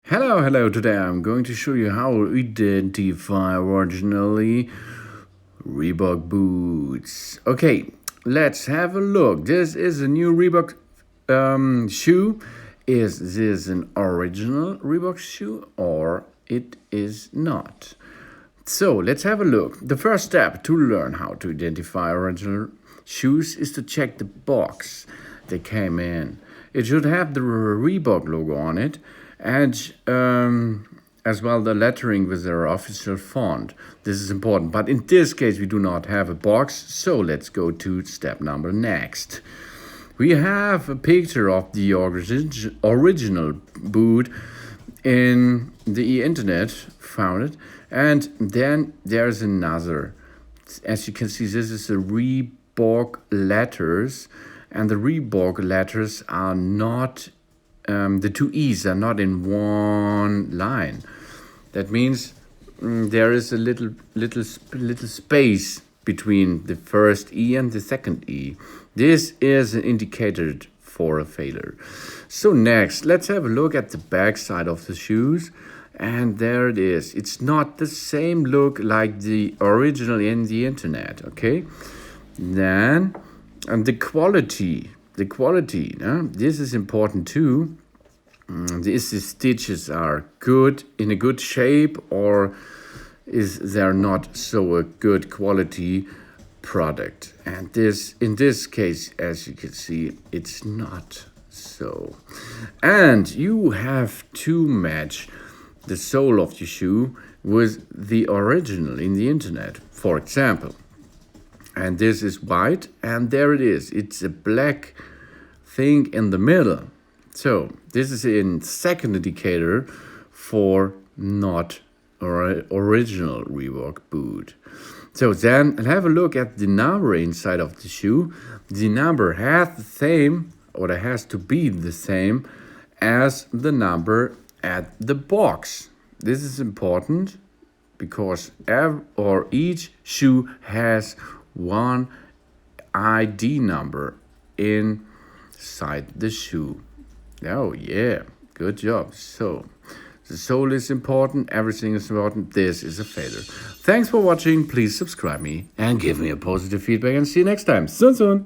Hello, today I'm going to show you how to identify originally Reebok boots. Okay, let's have a look. This is a new Reebok shoe. Is this an original Reebok shoe or it is not? So let's have a look. The first step to learn how to identify original shoes is to check the box they came in. It should have the Reebok logo on it and as well the lettering with their official font. This is important, but in this case we do not have a box, so let's go to step number next. We have a picture of the original boot in the internet, found it, and then there's another. As you can see, this is the Reebok letters, and the Reebok letters are not the two E's are not in one line. That means there is a little space between the first E and the second E. This is an indicator for a failure. So next, let's have a look at the back side of the shoes. And there it is. It's not the same look like the original in the internet, okay? Then, the quality, this is important too. If the stitches are good, in a good shape, or is there not so a good quality product? And this, in this case, as you can see, it's not so. And you have to match the sole of the shoe with the original in the internet, for example. And this is white, and there it is. It's a black thing in the middle. So this is a second indicator for not original Reebok boot. So then have a look at the number inside of the shoe. The number has the same, or it has to be the same as the number at the box. This is important because each shoe has one ID number inside the shoe. Oh yeah, good job. So the sole is important, everything is important. This is a failure. Thanks for watching. Please subscribe me and give me a positive feedback, and see you next time. Soon.